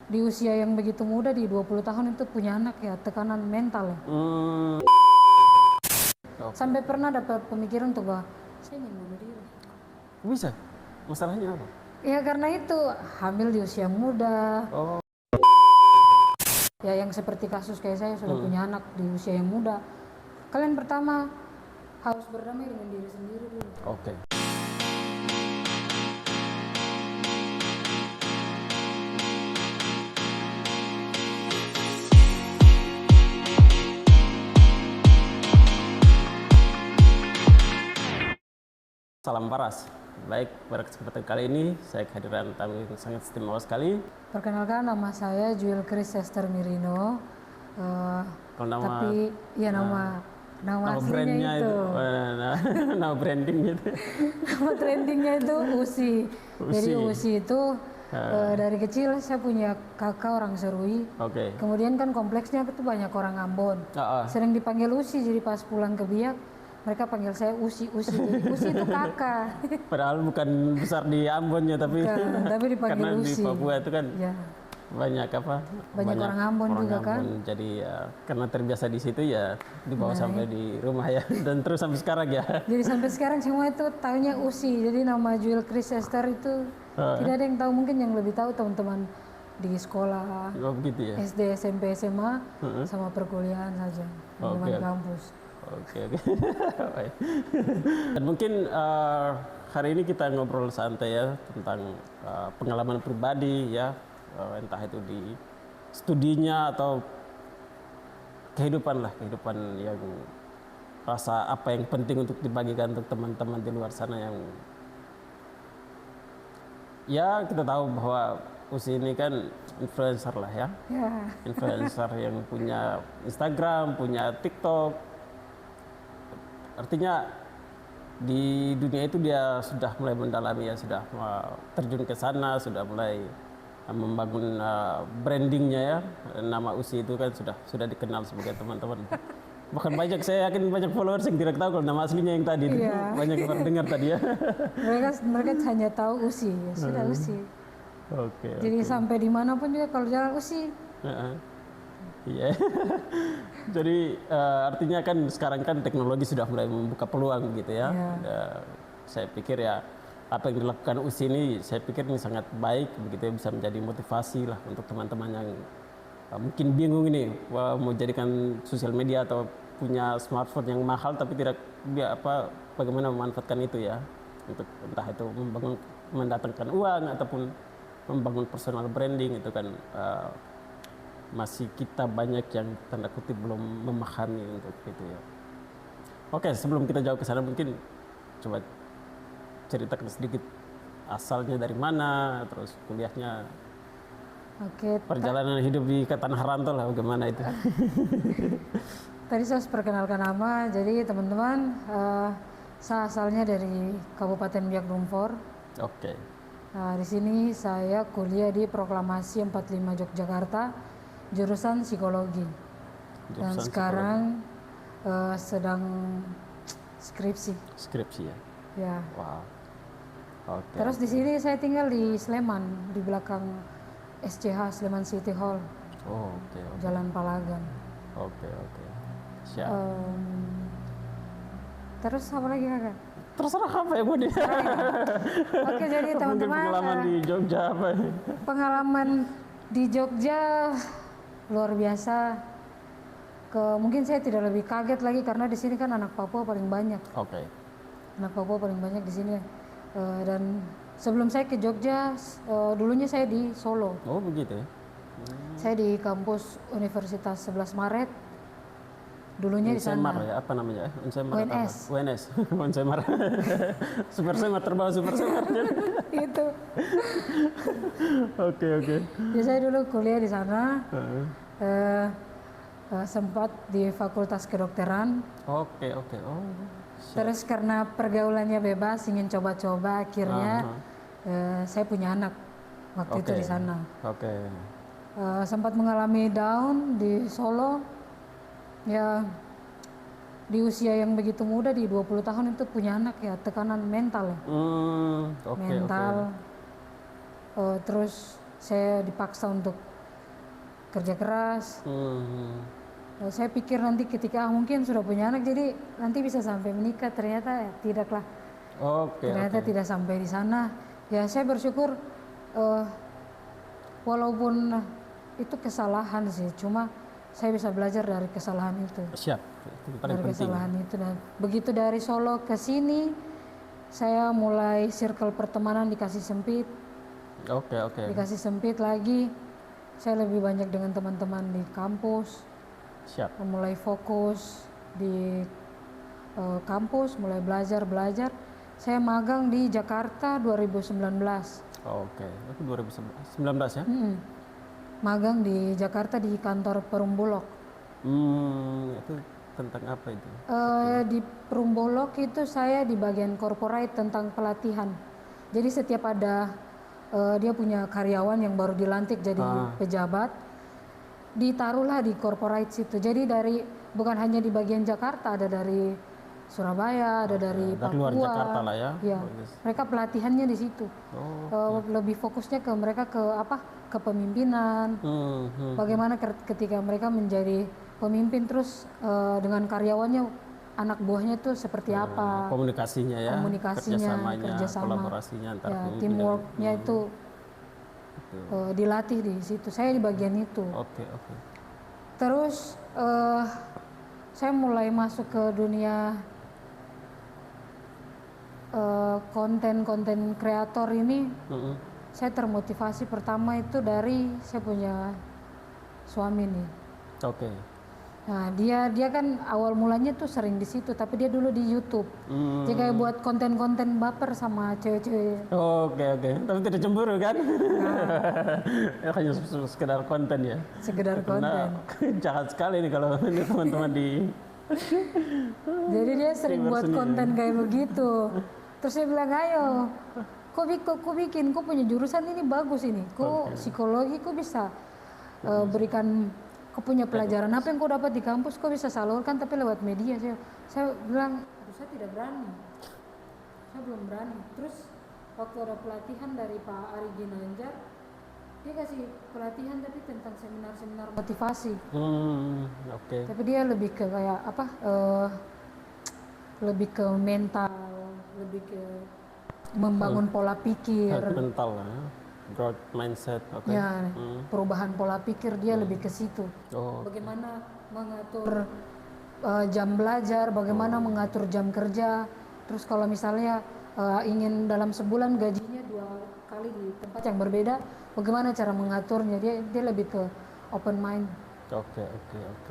di usia yang begitu muda, di 20 tahun itu punya anak ya, tekanan mental ya. Sampai pernah dapat pemikiran tuh bahwa saya ingin bunuh diri. Bisa? Masalahnya apa? Ya karena itu hamil di usia muda. Oh. Ya yang seperti kasus kayak saya sudah punya anak di usia yang muda. Kalian pertama harus berdamai dengan diri sendiri dulu. Oke. Salam paras. Baik, pada kesempatan kali ini saya kehadiran tamu yang sangat istimewa sekali. Perkenalkan, nama saya Jewel Chris Esther Mirino. Kalau nama, Tapi ya nama aslinya itu. Nama brandingnya itu. Nama trendingnya itu Usi. Jadi Usi itu dari kecil saya punya kakak orang Serui. Oke. Kemudian kan kompleksnya itu banyak orang Ambon. Sering dipanggil Usi, jadi pas pulang ke Biak mereka panggil saya Usi. Jadi Usi itu kakak. Padahal bukan besar di Ambon ya, tapi tapi dipanggil karena Usi. di Papua itu kan Ya. banyak orang Ambon juga kan. Jadi ya, karena terbiasa di situ ya dibawa sampai di rumah ya, dan terus sampai sekarang ya. Jadi sampai sekarang semua itu tahunya Usi. Jadi nama Jewel Chris Esther itu tidak ada yang tahu, mungkin yang lebih tahu teman-teman di sekolah, begitu ya. SD, SMP, SMA, sama perkuliahan saja, teman kampus. Oke. Dan mungkin hari ini kita ngobrol santai ya tentang pengalaman pribadi ya, entah itu di studinya atau kehidupan yang rasa apa yang penting untuk dibagikan untuk teman-teman di luar sana yang ya kita tahu bahwa Usi ini kan influencer lah ya. Influencer yang punya Instagram, punya TikTok. Artinya di dunia itu dia sudah mulai mendalami ya, sudah terjun ke sana, sudah mulai membangun brandingnya ya. Nama Usi itu kan sudah dikenal sebagai teman-teman. Bahkan banyak, saya yakin banyak followers yang tidak tahu kalau nama aslinya yang tadi. Banyak orang dengar tadi ya. mereka hanya tahu Usi, ya sudah Usi. Oke. Jadi sampai dimanapun juga kalau jalan Usi. Iya. Jadi artinya kan sekarang kan teknologi sudah mulai membuka peluang gitu ya. Saya pikir ya apa yang dilakukan Usi ini, saya pikir ini sangat baik begitu ya, bisa menjadi motivasi lah untuk teman-teman yang mungkin bingung ini mau jadikan sosial media atau punya smartphone yang mahal tapi tidak bagaimana memanfaatkan itu ya untuk entah itu mendatangkan uang ataupun membangun personal branding. Itu kan masih kita banyak yang tanda kutip belum memahami untuk itu ya. Oke, sebelum kita jauh ke sana mungkin coba ceritakan sedikit asalnya dari mana, terus kuliahnya, perjalanan hidup di Tanah Rantau lah bagaimana itu. Tadi saya perkenalkan nama, jadi teman-teman saya asalnya dari Kabupaten Biak Numfor. Oke. Di sini saya kuliah di Proklamasi 45 Yogyakarta, jurusan psikologi. Dan sekarang sedang skripsi. Skripsi ya. Ya. Wow. Oke. Terus di sini saya tinggal di Sleman, di belakang SCH Sleman City Hall. Oh, oke. Jalan Palagan. Oke. Siap. Terus apa lagi kakak? Terserah apa yang mau dia. Oke, jadi teman-teman. Pengalaman di Jogja apa? Pengalaman di Jogja luar biasa. Mungkin saya tidak lebih kaget lagi karena di sini kan anak Papua paling banyak. Oke. Anak Papua paling banyak di sini. Dan sebelum saya ke Jogja, dulunya saya di Solo. Oh begitu ya. Saya di kampus Universitas 11 Maret. Dulunya di sana. Ya, apa namanya? UNS. UNS. Unsemar. Super Semar, terbawa Super Semar. Itu. Oke. Jadi saya dulu kuliah di sana. Sempat di Fakultas Kedokteran. Oke. Oh. Terus karena pergaulannya bebas, ingin coba-coba, akhirnya saya punya anak waktu itu di sana. Oke. Sempat mengalami down di Solo. Ya, di usia yang begitu muda, di 20 tahun itu punya anak ya, tekanan mental ya. Mental. Terus saya dipaksa untuk kerja keras. Saya pikir nanti ketika mungkin sudah punya anak jadi nanti bisa sampai menikah, ternyata ya tidaklah. Ternyata tidak sampai di sana. Ya saya bersyukur walaupun itu kesalahan sih, cuma saya bisa belajar dari kesalahan itu. Siap, itu paling penting. Kesalahan itu, dan begitu dari Solo ke sini saya mulai circle pertemanan dikasih sempit. Dikasih sempit lagi, saya lebih banyak dengan teman-teman di kampus. Siap. Mulai fokus di kampus, mulai belajar. Saya magang di Jakarta 2019. Itu 2019 ya? Magang di Jakarta di kantor Perum Bulog. Itu tentang apa itu? Di Perum Bulog itu saya di bagian corporate tentang pelatihan. Jadi setiap ada dia punya karyawan yang baru dilantik jadi pejabat, ditaruhlah di corporate situ. Jadi bukan hanya di bagian Jakarta, ada dari Surabaya, ada dari Papua. Luar Jakarta lah ya. Ya, mereka pelatihannya di situ. Lebih fokusnya ke mereka ke kepemimpinan. Bagaimana ketika mereka menjadi pemimpin, terus dengan karyawannya, anak buahnya tuh seperti apa? Komunikasinya ya. Kerjasama, kolaborasinya antar pemimpin. Teamworknya itu dilatih di situ. Saya di bagian itu. Terus saya mulai masuk ke dunia konten kreator ini. Saya termotivasi pertama itu dari saya punya suami nih. Nah dia kan awal mulanya tuh sering di situ, tapi dia dulu di YouTube. Dia kayak buat konten-konten baper sama cewek-cewek. Tapi tidak cemburu kan? Ya hanya sekedar konten ya. Sekedar konten. Jahat sekali nih kalau ini teman-teman di. Jadi dia sering buat konten kayak begitu. Terus saya bilang, ayo, kok bikin, kok punya jurusan ini bagus ini, kok psikologi, kok bisa berikan. Kau punya pelajaran apa yang kau dapat di kampus, kau bisa salurkan tapi lewat media. Saya bilang, saya tidak berani, saya belum berani. Terus waktu ada pelatihan dari Pak Ari Ginanjar, dia kasih pelatihan tapi tentang seminar motivasi. Tapi dia lebih ke kayak apa? Lebih ke mental, lebih ke membangun pola pikir. Mental lah. Growth mindset, ya, perubahan pola pikir dia lebih ke situ. Bagaimana mengatur jam belajar, bagaimana mengatur jam kerja. Terus kalau misalnya ingin dalam sebulan gajinya 2 kali di tempat yang berbeda, bagaimana cara mengaturnya? Dia lebih ke open mind.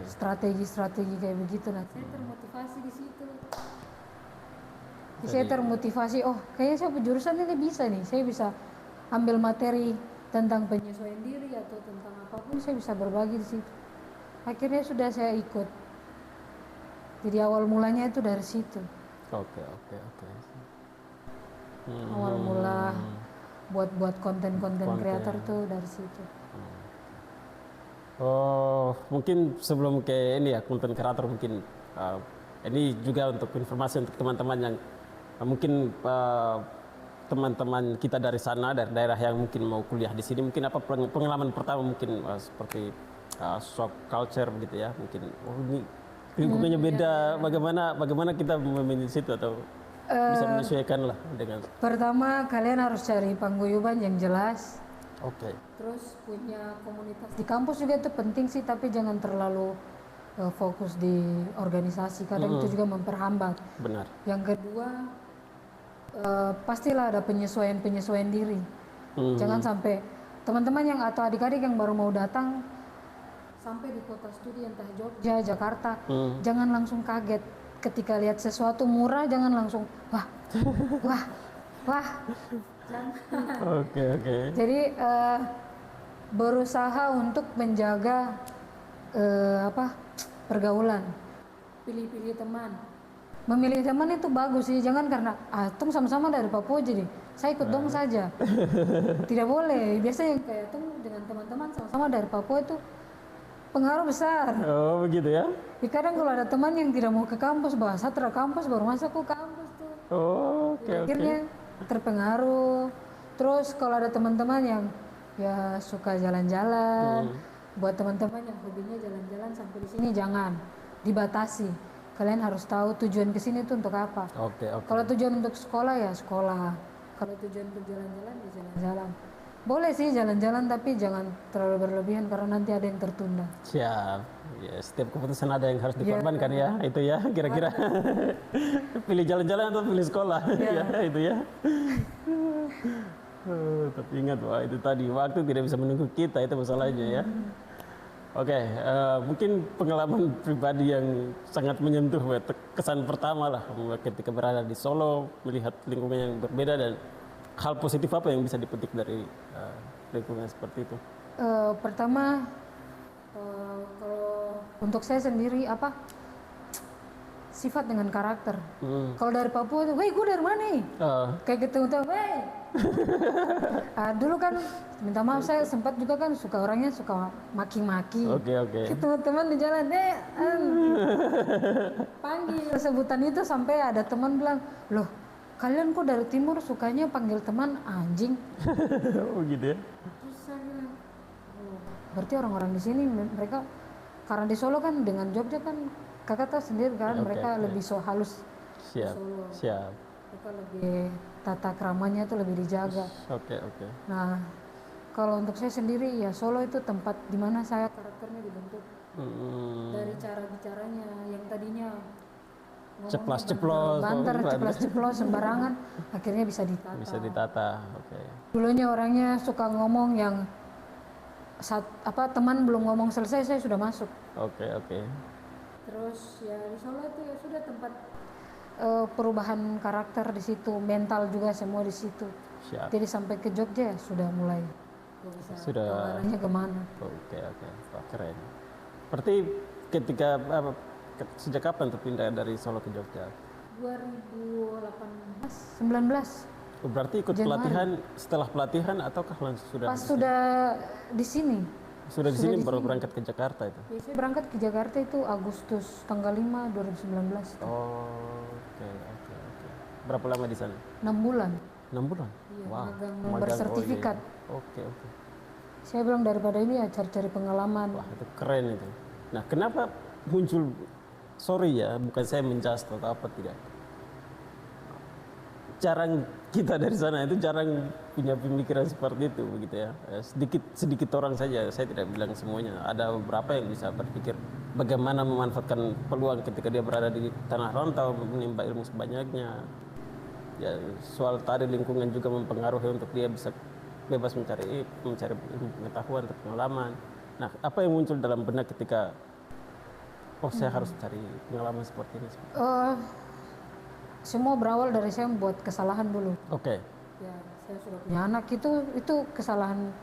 Strategi kayak begitu. Nah, saya termotivasi di situ. Saya termotivasi, kayaknya saya jurusan ini bisa nih, saya bisa ambil materi tentang penyesuaian diri atau tentang apapun, saya bisa berbagi di situ. Akhirnya sudah saya ikut. Jadi awal mulanya itu dari situ. Awal mula buat konten kreator itu dari situ. Mungkin sebelum ke ini ya, konten kreator mungkin ini juga untuk informasi untuk teman-teman yang mungkin teman-teman kita dari sana, dari daerah yang mungkin mau kuliah di sini, mungkin apa pengalaman pertama mungkin seperti shock culture gitu ya, mungkin ini lingkungannya beda, bagaimana kita memilih situ atau bisa menyesuaikan lah dengan. Pertama kalian harus cari paguyuban yang jelas. Terus punya komunitas di kampus juga itu penting sih, tapi jangan terlalu fokus di organisasi, kadang itu juga memperhambat. Benar. Yang kedua, pastilah ada penyesuaian diri. Jangan sampai teman-teman yang atau adik-adik yang baru mau datang sampai di kota studi entah Jogja, Jakarta, jangan langsung kaget ketika lihat sesuatu murah, jangan langsung wah. Jangan. Jadi berusaha untuk menjaga pergaulan, pilih-pilih teman. Memilih teman itu bagus sih, jangan karena tung sama-sama dari Papua jadi saya ikut dong saja. Tidak boleh. Biasanya kayak tung dengan teman-teman sama-sama dari Papua itu pengaruh besar. Begitu ya? Kadang kalau ada teman yang tidak mau ke kampus, bahasa setelah kampus baru masuk ke kampus tuh. Akhirnya terpengaruh. Terus kalau ada teman-teman yang ya suka jalan-jalan, buat teman-teman yang hobinya jalan-jalan sampai di sini jangan dibatasi. Kalian harus tahu tujuan ke sini tuh untuk apa. Oke. Kalau tujuan untuk sekolah ya sekolah. Kalau tujuan untuk jalan-jalan ya jalan-jalan. Boleh sih jalan-jalan tapi jangan terlalu berlebihan karena nanti ada yang tertunda. Siap. Ya, setiap keputusan ada yang harus dikorbankan ya, itu ya kira-kira. Pilih jalan-jalan atau pilih sekolah, ya itu ya. Tapi ingat wah itu tadi waktu tidak bisa menunggu kita, itu masalahnya ya. Oke, mungkin pengalaman pribadi yang sangat menyentuh, kesan pertama lah ketika berada di Solo, melihat lingkungan yang berbeda dan hal positif apa yang bisa dipetik dari lingkungan seperti itu? Pertama, kalau untuk saya sendiri sifat dengan karakter. Kalau dari Papua tuh, weh gue dari mana nih? Kayak gitu tuh, weh. Dulu kan minta maaf saya sempat juga kan orangnya suka maki-maki. Oke. Teman-teman di jalan panggil sebutan itu sampai ada teman bilang, loh kalian kok dari timur sukanya panggil teman anjing? Oh gitu ya? Terus saya bilang, oh, berarti orang-orang di sini mereka karena di Solo kan dengan Jogja kan kakak tahu sendiri kan mereka lebih halus. Siap. Mereka lebih tata keramanya itu lebih dijaga. Oke. Nah, kalau untuk saya sendiri ya Solo itu tempat di mana saya karakternya dibentuk. Dari cara bicaranya yang tadinya ceplos-ceplos, ceplas-ceplos sembarangan akhirnya bisa ditata. Oke. Dulunya orangnya suka ngomong yang teman belum ngomong selesai saya sudah masuk. Oke. Terus ya di Solo itu ya sudah tempat perubahan karakter di situ, mental juga semua di situ. Siap. Jadi sampai ke Jogja sudah mulai sudah arahnya kemana. Oke. Wah, keren. Berarti ketika sejak kapan terpindah dari Solo ke Jogja? 2019. Berarti ikut pelatihan, setelah pelatihan ataukah langsung sudah? Pas sudah di sini. Sudah di sini baru berangkat ke Jakarta itu? Biasanya berangkat ke Jakarta itu Agustus tanggal 5 2019. Oke. Berapa lama di sana? 6 bulan. 6 bulan? Iya, Wow. magang bersertifikat. Oke. Saya bilang daripada ini ya cari-cari pengalaman. Wah, itu keren itu. Nah, kenapa muncul, sorry ya, bukan saya menjudge atau apa, tidak. Jarang kita dari sana itu jarang punya pemikiran seperti itu begitu ya. Sedikit orang saja, saya tidak bilang semuanya. Ada beberapa yang bisa berpikir bagaimana memanfaatkan peluang ketika dia berada di tanah rantau, menimba ilmu sebanyaknya. Ya, soal tadi lingkungan juga mempengaruhi untuk dia bisa bebas mencari pengetahuan atau pengalaman. Nah, apa yang muncul dalam benak ketika saya harus cari pengalaman seperti ini? Semua berawal dari saya membuat kesalahan dulu. Oke. Ya, saya sudah punya anak itu kesalahan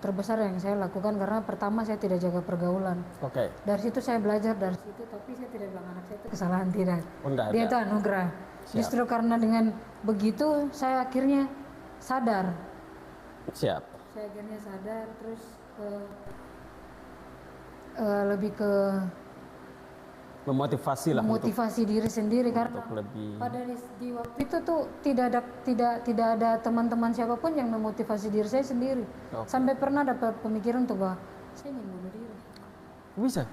terbesar yang saya lakukan karena pertama saya tidak jaga pergaulan. Oke. Dari situ saya belajar dari situ, tapi saya tidak bilang anak saya itu kesalahan, tidak. Dia itu anugerah. Siap. Justru karena dengan begitu saya akhirnya sadar. Siap. Saya akhirnya sadar terus lebih ke memotivasi diri sendiri karena pada di waktu itu tuh tidak ada teman-teman siapapun yang memotivasi diri saya sendiri. Sampai pernah dapat pemikiran tuh bahwa saya ingin bunuh diri. Bisa?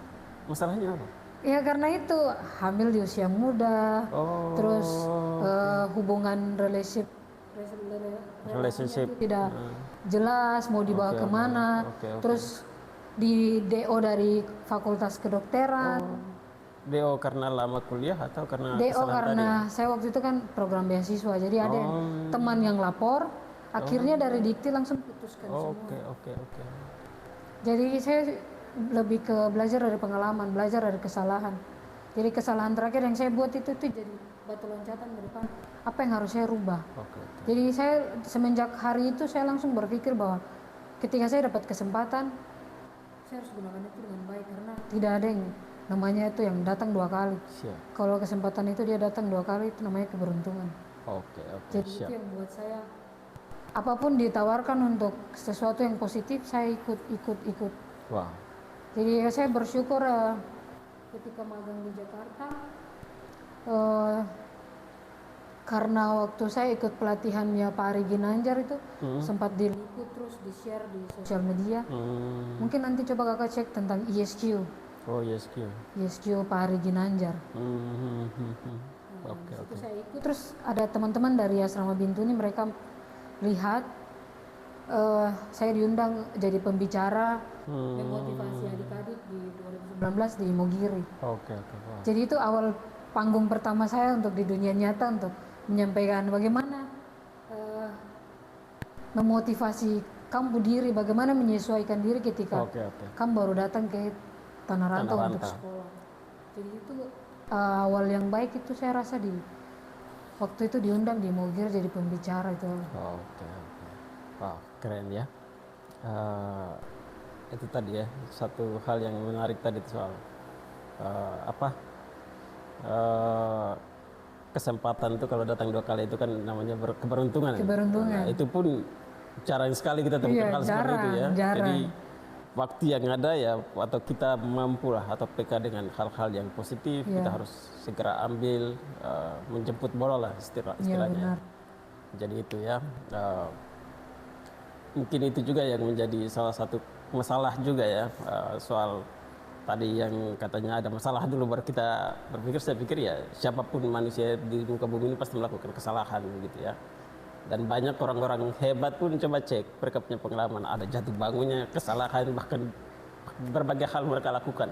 Masalahnya apa? Ya karena itu hamil di usia muda, terus hubungan relationship tidak jelas mau dibawa kemana, terus di DO dari Fakultas Kedokteran. DO karena lama kuliah atau karena DO karena saya waktu itu kan program beasiswa, jadi ada teman yang lapor, akhirnya dari Dikti langsung putuskan semua. Oke. Jadi saya lebih ke belajar dari pengalaman, belajar dari kesalahan. Jadi kesalahan terakhir yang saya buat itu jadi batu loncatan ke depan. Apa yang harus saya rubah? Jadi saya semenjak hari itu saya langsung berpikir bahwa ketika saya dapat kesempatan, saya harus gunakan itu dengan baik karena tidak ada yang namanya itu yang datang 2 kali. Kalau kesempatan itu dia datang 2 kali itu namanya keberuntungan. Jadi itu yang buat saya apapun ditawarkan untuk sesuatu yang positif saya ikut. Wow. Jadi saya bersyukur ketika magang di Jakarta Karena waktu saya ikut pelatihannya Pak Ari Ginanjar itu sempat diliput terus di-share di sosial media. Mungkin nanti coba kakak cek tentang ISQ. Oh ISQ. ISQ Pak Ari Ginanjar. Oke Itu oke. saya ikut, terus ada teman-teman dari Asrama Bintu ini, mereka lihat saya diundang jadi pembicara memotivasi adik-adik di 2019 di Imogiri. Oke oke. Wah. Jadi itu awal panggung pertama saya untuk di dunia nyata untuk menyampaikan bagaimana memotivasi kamu diri, bagaimana menyesuaikan diri ketika Oke oke. kamu baru datang ke Tanah Rantau untuk Rantau. sekolah. Jadi itu awal yang baik itu saya rasa di waktu itu diundang di Mogir jadi pembicara itu. Oke oke. Wow keren ya. Itu tadi ya satu hal yang menarik tadi soal apa kesempatan itu kalau datang 2 kali itu kan namanya keberuntungan. Keberuntungan. Nah, itu pun jarang sekali kita temukan Iya, hal seperti itu ya. jarang. Jadi waktu yang ada ya atau kita mampu lah atau PK dengan hal-hal yang positif kita harus segera ambil menjemput bola lah Iya istilahnya. benar. Jadi itu ya mungkin itu juga yang menjadi salah satu masalah juga ya soal tadi yang katanya ada masalah dulu baru kita berpikir. Saya pikir ya siapapun manusia di muka bumi ini pasti melakukan kesalahan gitu ya. Dan banyak orang-orang hebat pun coba cek mereka punya pengalaman ada jatuh bangunnya, kesalahan, bahkan berbagai hal mereka lakukan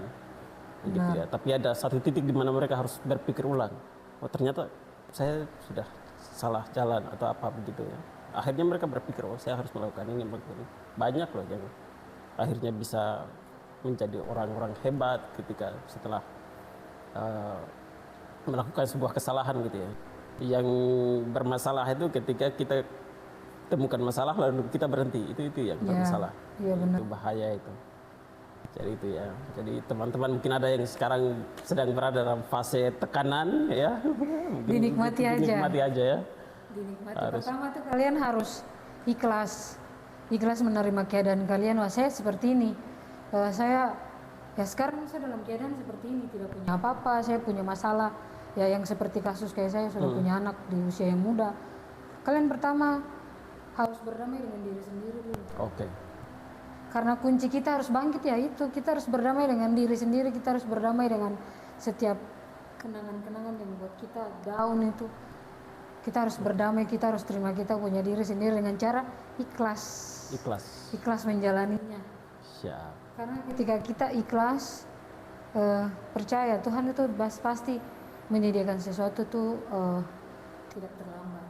gitu ya. Tapi ada satu titik di mana mereka harus berpikir ulang. Oh ternyata saya sudah salah jalan atau apa begitu ya. Akhirnya mereka berpikir oh saya harus melakukan ini. Banyak loh yang akhirnya bisa menjadi orang-orang hebat ketika setelah melakukan sebuah kesalahan gitu ya. Yang bermasalah itu ketika kita temukan masalah lalu kita berhenti, itu yang bermasalah. Iya benar. Itu bahaya itu. Jadi itu ya. Jadi teman-teman mungkin ada yang sekarang sedang berada dalam fase tekanan ya. Mungkin Dinikmati aja. Dinikmati aja ya. Dinikmati. Pertama tuh kalian harus ikhlas menerima keadaan kalian. Wah saya seperti ini. Saya ya sekarang saya dalam keadaan seperti ini, tidak punya apa-apa, saya punya masalah ya yang seperti kasus kayak saya sudah punya anak di usia yang muda. Kalian pertama harus berdamai dengan diri sendiri dulu. Oke. Karena kunci kita harus bangkit ya itu, kita harus berdamai dengan diri sendiri, kita harus berdamai dengan setiap kenangan-kenangan yang buat kita down itu. Kita harus berdamai, kita harus terima kita punya diri sendiri dengan cara ikhlas. Ikhlas menjalaninya. Siap. Karena ketika kita ikhlas, percaya Tuhan itu pasti menyediakan sesuatu tuh tidak terlambat.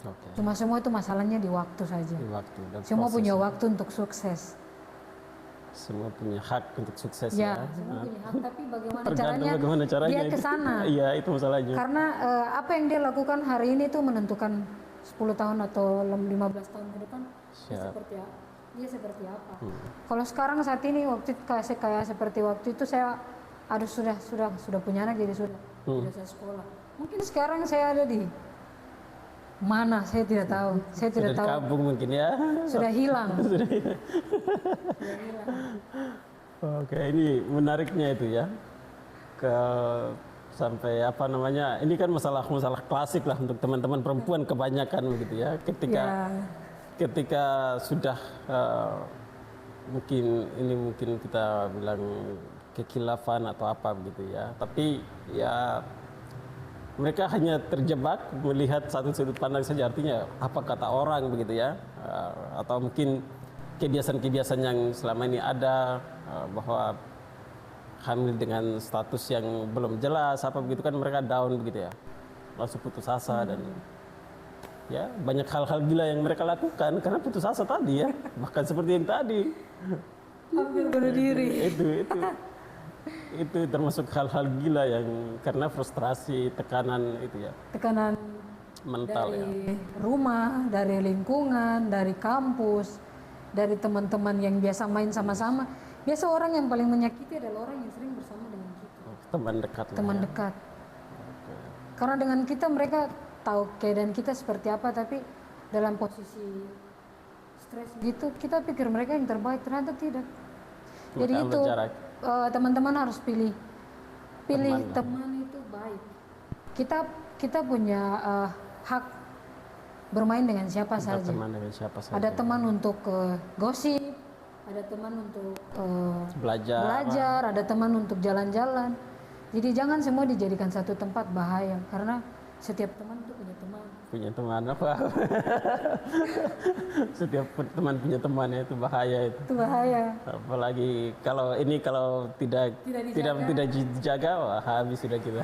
Oke. Cuma semua itu masalahnya di waktu saja. Di waktu dan Semua proses. punya waktu untuk sukses. Semua punya hak untuk sukses Ya, semua punya hak, tapi Tergantung bagaimana caranya dia itu. ke sana. Iya, itu masalahnya. Karena apa yang dia lakukan hari ini tuh menentukan 10 tahun atau 15 tahun ke depan dia seperti apa. Kalau sekarang saat ini kayak seperti waktu itu saya sudah punya anak jadi sudah saya sekolah. Mungkin sekarang saya ada di mana saya tidak tahu. Saya tidak tahu. Kampung mungkin ya. Sudah hilang. Oke, ini menariknya itu ya. Sampai apa namanya? Ini kan masalah klasik lah untuk teman-teman perempuan kebanyakan begitu ya. Ketika sudah mungkin kita bilang kekhilafan atau apa begitu ya. Tapi ya mereka hanya terjebak melihat satu sudut pandang saja, artinya apa kata orang begitu ya, atau mungkin kebiasaan-kebiasaan yang selama ini ada, bahwa hamil dengan status yang belum jelas apa begitu kan mereka down begitu ya, langsung putus asa dan ya banyak hal-hal gila yang mereka lakukan karena putus asa tadi ya, bahkan seperti yang tadi Hampir bunuh diri. Itu termasuk hal-hal gila yang karena frustrasi, tekanan itu ya. Tekanan mental dari rumah, dari lingkungan, dari kampus, dari teman-teman yang biasa main sama-sama. Biasa orang yang paling menyakiti adalah orang yang sering bersama dengan kita. Teman dekat lah. Teman dekat. Karena dengan kita mereka tahu keadaan kita seperti apa, tapi dalam posisi stres gitu kita pikir mereka yang terbaik, ternyata tidak. Jadi itu teman-teman harus pilih teman itu baik. Kita punya hak bermain dengan siapa saja. Berteman dengan siapa saja. Ada teman untuk gosip, ada teman untuk belajar, ada teman untuk jalan-jalan. Jadi jangan semua dijadikan satu tempat, bahaya, karena setiap teman itu punya teman. Punya teman apa? Setiap teman punya temannya, itu bahaya itu. Itu bahaya. Apalagi kalau tidak dijaga, wah habis sudah kita.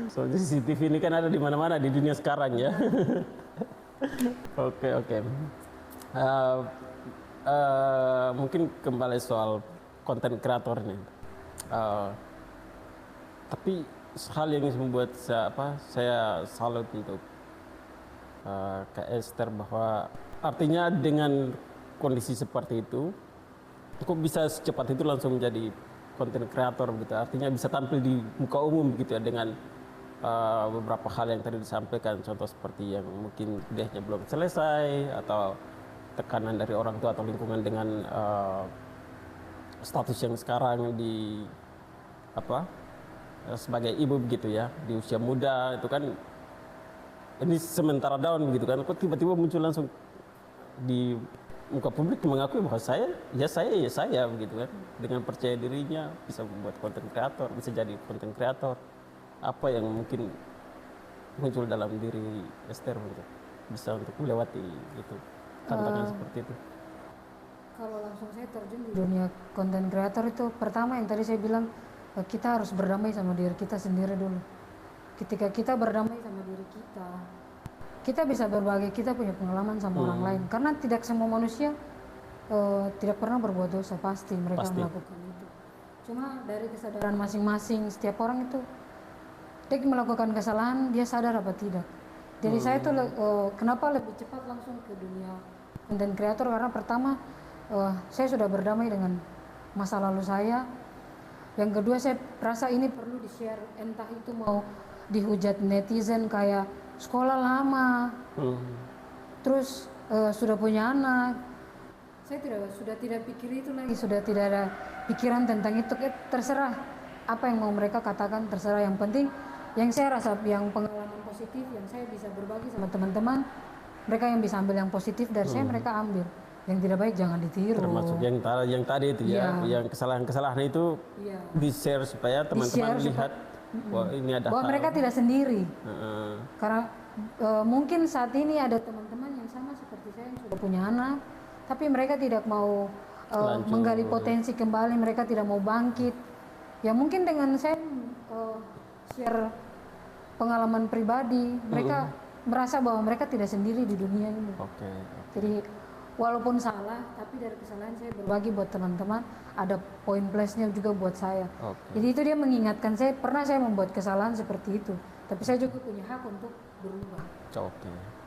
Soalnya CCTV ini kan ada di mana-mana di dunia sekarang ya. Oke. Mungkin kembali soal konten kreator nih. Tapi hal yang membuat saya salut untuk Kak Esther, bahwa artinya dengan kondisi seperti itu, kok bisa secepat itu langsung menjadi konten kreator gitu. Artinya bisa tampil di muka umum gitu ya, dengan beberapa hal yang tadi disampaikan, contoh seperti yang mungkin kuliahnya belum selesai, atau tekanan dari orang tua atau lingkungan dengan status yang sekarang di sebagai ibu begitu ya, di usia muda itu kan, ini sementara down begitu kan, kok tiba-tiba muncul langsung di muka publik mengakui bahwa saya begitu kan, dengan percaya dirinya bisa membuat konten kreator, bisa jadi konten kreator. Apa yang mungkin muncul dalam diri Esther untuk bisa untuk melewati itu, tantangan seperti itu? Kalau langsung saya terjun di dunia konten kreator itu, pertama yang tadi saya bilang, kita harus berdamai sama diri kita sendiri dulu. Ketika kita berdamai sama diri kita bisa berbagi, kita punya pengalaman sama orang lain. Karena tidak semua manusia tidak pernah berbuat dosa, pasti mereka melakukan itu. Cuma dari kesadaran masing-masing, setiap orang itu dia melakukan kesalahan, dia sadar apa tidak. Jadi saya tuh kenapa lebih cepat langsung ke dunia konten kreator, karena pertama saya sudah berdamai dengan masa lalu saya. Yang kedua, saya rasa ini perlu di-share, entah itu mau dihujat netizen kayak sekolah lama, terus sudah punya anak. Saya sudah tidak pikir itu lagi, sudah tidak ada pikiran tentang itu. Terserah apa yang mau mereka katakan, terserah. Yang penting, yang saya rasa yang pengalaman positif, yang saya bisa berbagi sama teman-teman, mereka yang bisa ambil yang positif dari saya, mereka ambil. Yang tidak baik jangan ditiru. Termasuk yang tadi itu ya, yang kesalahan-kesalahan itu di-share supaya teman-teman lihat bahwa ini ada bahwa hal. Mereka tidak sendiri. Karena mungkin saat ini ada teman-teman yang sama seperti saya yang sudah punya anak, tapi mereka tidak mau menggali potensi kembali, mereka tidak mau bangkit. Ya mungkin dengan saya share pengalaman pribadi, mereka merasa bahwa mereka tidak sendiri di dunia ini. Jadi walaupun salah, tapi dari kesalahan saya berbagi buat teman-teman, ada poin plusnya juga buat saya. Jadi itu dia mengingatkan saya, pernah saya membuat kesalahan seperti itu, tapi saya juga punya hak untuk berubah.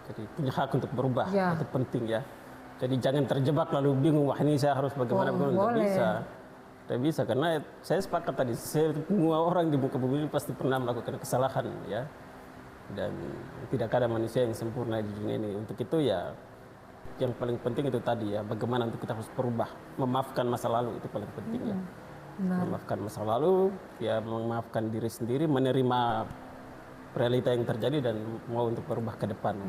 Jadi punya hak untuk berubah, itu penting ya. Jadi jangan terjebak lalu bingung, wah ini saya harus bagaimana, tidak bisa, karena saya sepakat tadi, semua orang di muka bumi pasti pernah melakukan kesalahan ya, dan tidak ada manusia yang sempurna di dunia ini. Untuk itu ya, yang paling penting itu tadi ya, bagaimana untuk kita harus berubah, memaafkan masa lalu, itu paling penting ya. Memaafkan masa lalu, ya memaafkan diri sendiri, menerima realita yang terjadi dan mau untuk berubah ke depan.